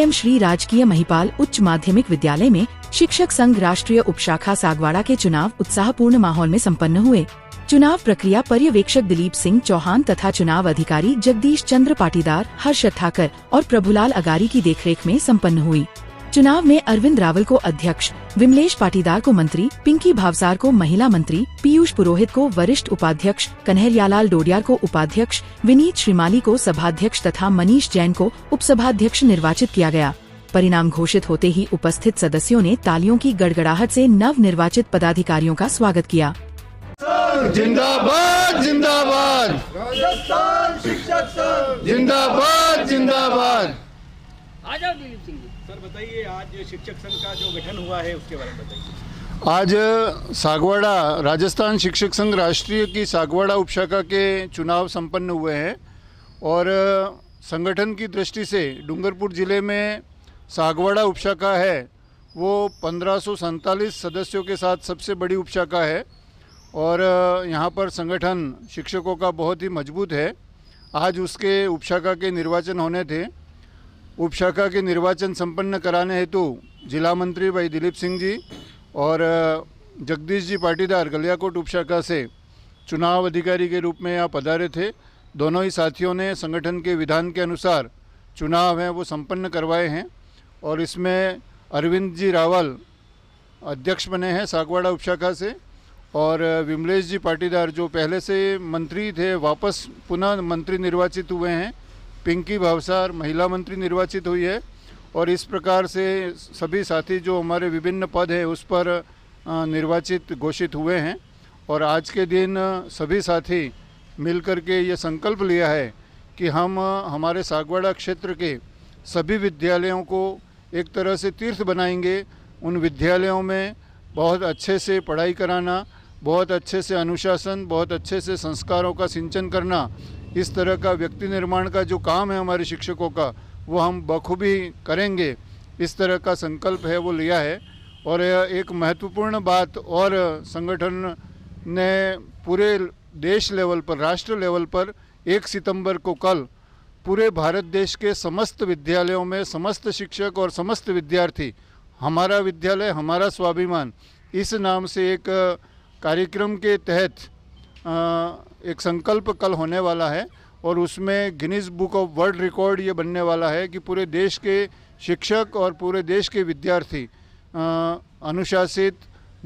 M Shri राजकीय महिपाल उच्च माध्यमिक विद्यालय में शिक्षक संघ राष्ट्रीय उपशाखा सागवाड़ा के चुनाव उत्साहपूर्ण माहौल में संपन्न हुए। चुनाव प्रक्रिया पर्यवेक्षक दिलीप सिंह चौहान तथा चुनाव अधिकारी जगदीश चंद्र पाटीदार, हर्ष ठाकर और प्रभुलाल अगारी की देखरेख में संपन्न हुई। चुनाव में अरविंद रावल को अध्यक्ष, विमलेश पाटीदार को मंत्री, पिंकी भावसार को महिला मंत्री, पीयूष पुरोहित को वरिष्ठ उपाध्यक्ष, कन्हैयालाल डोडियार को उपाध्यक्ष, विनीत श्रीमाली को सभाध्यक्ष तथा मनीष जैन को उपसभाध्यक्ष निर्वाचित किया गया। परिणाम घोषित होते ही उपस्थित सदस्यों ने तालियों की गड़गड़ाहट से नव निर्वाचित पदाधिकारियों का स्वागत किया। जिंदाबाद जिंदाबाद, राजस्थान शिक्षक संघ जिंदाबाद जिंदाबाद। आ जाओ दिलीप सिंह जी। सर बताइए, आज शिक्षक संघ का जो गठन हुआ है उसके बारे में बताइए। आज सागवाड़ा राजस्थान शिक्षक संघ राष्ट्रीय की सागवाड़ा उपशाखा के चुनाव संपन्न हुए हैं और संगठन की दृष्टि से डूंगरपुर जिले में सागवाड़ा उपशाखा है वो 1547 सदस्यों के साथ सबसे बड़ी उपशाखा है और यहाँ पर संगठन शिक्षकों का बहुत ही मजबूत है। आज उसके उपशाखा के निर्वाचन होने थे। उपशाखा के निर्वाचन संपन्न कराने हेतु जिला मंत्री भाई दिलीप सिंह जी और जगदीश जी पाटीदार गलियाकोट उपशाखा से चुनाव अधिकारी के रूप में यहाँ पधारे थे। दोनों ही साथियों ने संगठन के विधान के अनुसार चुनाव हैं वो संपन्न करवाए हैं और इसमें अरविंद जी रावल अध्यक्ष बने हैं सागवाड़ा उपशाखा से और विमलेश जी पाटीदार जो पहले से मंत्री थे वापस पुनः मंत्री निर्वाचित हुए हैं। पिंकी भावसार महिला मंत्री निर्वाचित हुई है और इस प्रकार से सभी साथी जो हमारे विभिन्न पद है उस पर निर्वाचित घोषित हुए हैं और आज के दिन सभी साथी मिलकर के ये संकल्प लिया है कि हम हमारे सागवाड़ा क्षेत्र के सभी विद्यालयों को एक तरह से तीर्थ बनाएंगे। उन विद्यालयों में बहुत अच्छे से पढ़ाई कराना, बहुत अच्छे से अनुशासन, बहुत अच्छे से संस्कारों का सिंचन करना, इस तरह का व्यक्ति निर्माण का जो काम है हमारे शिक्षकों का वो हम बखूबी करेंगे। इस तरह का संकल्प है वो लिया है और एक महत्वपूर्ण बात और संगठन ने पूरे देश लेवल पर, राष्ट्र लेवल पर 1 सितंबर को कल पूरे भारत देश के समस्त विद्यालयों में समस्त शिक्षक और समस्त विद्यार्थी हमारा विद्यालय हमारा स्वाभिमान इस नाम से एक कार्यक्रम के तहत एक संकल्प कल होने वाला है और उसमें Guinness book of world record ये बनने वाला है कि पूरे देश के शिक्षक और पूरे देश के विद्यार्थी अनुशासित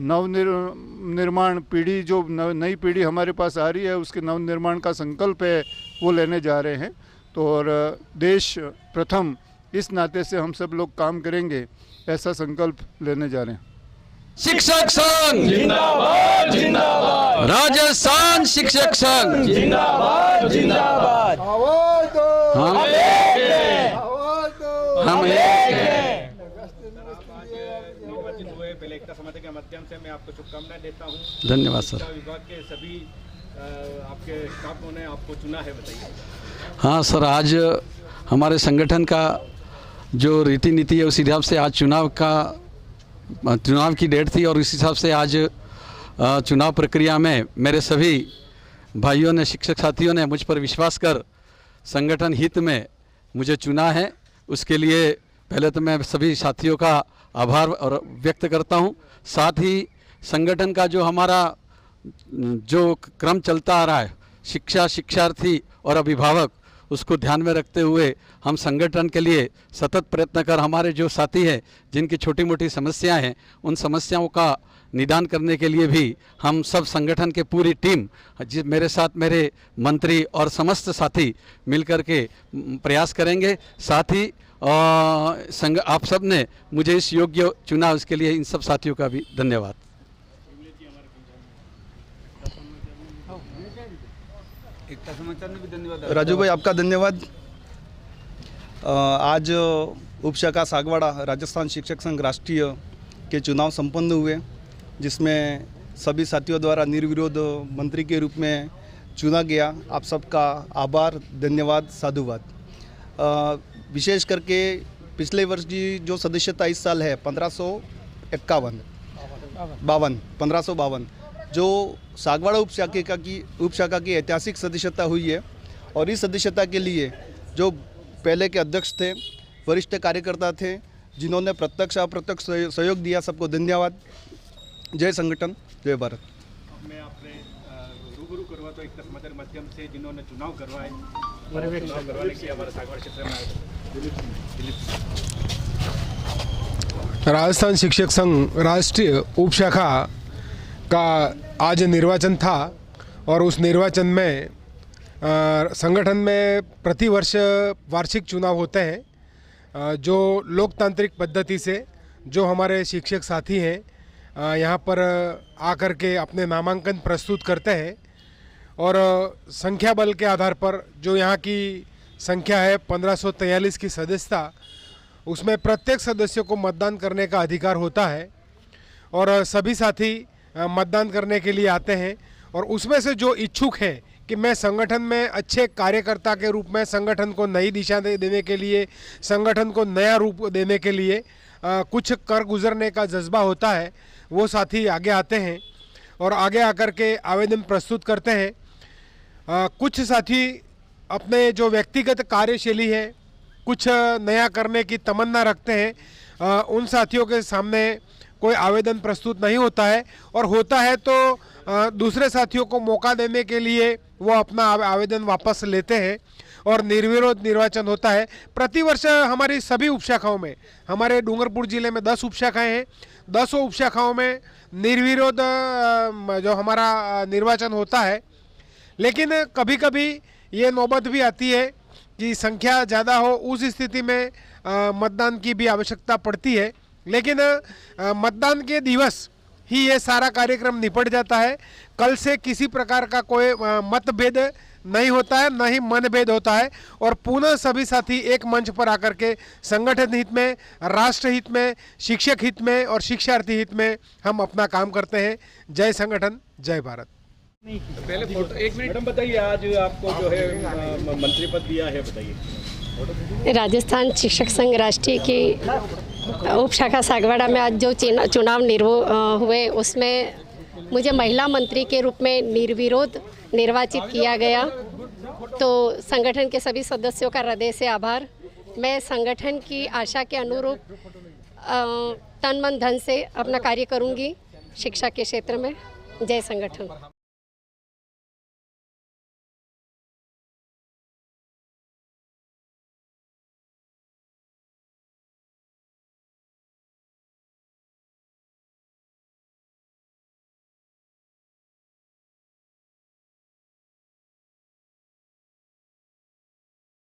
नवनिर्माण पीढ़ी जो नई पीढ़ी हमारे पास आ रही है उसके नवनिर्माण का संकल्प है वो लेने जा रहे हैं। तो और देश प्रथम इस नाते से हम सब लोग काम करेंगे ऐसा संकल्प लेने जा रहे हैं। शिक्षक संघ जिंदाबाद जिंदाबाद, राजस्थान शिक्षक संघ जिंदाबाद जिंदाबाद। हम एक हैं, हम एक हैं। निर्वाचित हुए पहले एकता समाज के माध्यम से मैं आपको शुभकामनाएं देता हूं। धन्यवाद सर। विभाग के सभी आपके स्टाफों ने आपको चुना है, बताइए। हाँ सर, आज हमारे संगठन का जो रीति नीति है उस हिसाब से आज चुनाव की डेट थी और इस हिसाब से आज चुनाव प्रक्रिया में मेरे सभी भाइयों ने, शिक्षक साथियों ने मुझ पर विश्वास कर संगठन हित में मुझे चुना है। उसके लिए पहले तो मैं सभी साथियों का आभार और व्यक्त करता हूं। साथ ही संगठन का जो हमारा जो क्रम चलता आ रहा है, शिक्षा, शिक्षार्थी और अभिभावक, उसको ध्यान में रखते हुए हम संगठन के लिए सतत प्रयत्न कर हमारे जो साथी हैं जिनकी छोटी मोटी समस्याएं हैं उन समस्याओं का निदान करने के लिए भी हम सब संगठन के पूरी टीम मेरे साथ मेरे मंत्री और समस्त साथी मिलकर के प्रयास करेंगे। साथ ही आप सब ने मुझे इस योग्य चुना, उसके लिए इन सब साथियों का भी धन्यवाद। एकता समाचार ने भी धन्यवाद। राजू भाई आपका धन्यवाद। आज उपशाखा सागवाड़ा राजस्थान शिक्षक संघ राष्ट्रीय के चुनाव संपन्न हुए जिसमें सभी साथियों द्वारा निर्विरोध मंत्री के रूप में चुना गया। आप सबका आभार, धन्यवाद, साधुवाद। विशेष करके पिछले वर्ष की जो सदस्यता इस साल है 1552 जो सागवाड़ा उपशाखा की ऐतिहासिक सदस्यता हुई है और इस सदस्यता के लिए जो पहले के अध्यक्ष थे वरिष्ठ कार्यकर्ता थे जिन्होंने प्रत्यक्ष अप्रत्यक्ष सहयोग दिया। सबको धन्यवाद। जय संगठन, जय भारत। मैं आपने रूबरू करवा तो एक तस्मदर माध्यम से जिन्होंने चुनाव करवाए, चुनाव करवाने के लिए हमारे सागवाड़ा क्षेत्र में राजस्थान शिक्षक संघ राष्ट्रीय उपशाखा का आज निर्वाचन था और उस निर्वाचन में संगठन में प्रतिवर्ष वार्षिक चुनाव होते हैं जो लोकतांत्रिक पद्धति से जो हमारे शिक्षक साथी हैं यहाँ पर आकर के अपने नामांकन प्रस्तुत करते हैं और संख्या बल के आधार पर जो यहाँ की संख्या है 1543 की सदस्यता, उसमें प्रत्येक सदस्य को मतदान करने का अधिकार होता है और सभी साथी मतदान करने के लिए आते हैं। और उसमें से जो इच्छुक है कि मैं संगठन में अच्छे कार्यकर्ता के रूप में संगठन को नई दिशा देने के लिए, संगठन को नया रूप देने के लिए कुछ कर गुजरने का जज्बा होता है, वो साथी आगे आते हैं और आगे आकर के आवेदन प्रस्तुत करते हैं। कुछ साथी अपने जो व्यक्तिगत कार्यशैली है, कुछ नया करने की तमन्ना रखते हैं, उन साथियों के सामने कोई आवेदन प्रस्तुत नहीं होता है और होता है तो दूसरे साथियों को मौका देने के लिए वो अपना आवेदन वापस लेते हैं और निर्विरोध निर्वाचन होता है। प्रतिवर्ष हमारी सभी उपशाखाओं में, हमारे डूंगरपुर जिले में 10 उपशाखाएं हैं, 10 उपशाखाओं में निर्विरोध जो हमारा निर्वाचन होता है। लेकिन कभी कभी ये नौबत भी आती है कि संख्या ज़्यादा हो, उस स्थिति में मतदान की भी आवश्यकता पड़ती है। लेकिन मतदान के दिवस ही ये सारा कार्यक्रम निपट जाता है। कल से किसी प्रकार का कोई मतभेद नहीं होता है, न ही मनभेद होता है और पुनः सभी साथी एक मंच पर आकर के संगठन हित में, राष्ट्र हित में, शिक्षक हित में और शिक्षार्थी हित में हम अपना काम करते हैं। जय संगठन, जय भारत। पहले फोटो एक मिनट मैडम बताइए, आज आपको जो है मंत्री पद दिया है, बताइए। राजस्थान शिक्षक संघ राष्ट्रीय की उपशाखा सागवाड़ा में आज जो चुनाव हुए उसमें मुझे महिला मंत्री के रूप में निर्विरोध निर्वाचित किया गया। तो संगठन के सभी सदस्यों का हृदय से आभार। मैं संगठन की आशा के अनुरूप तन मन धन से अपना कार्य करूंगी शिक्षा के क्षेत्र में। जय संगठन।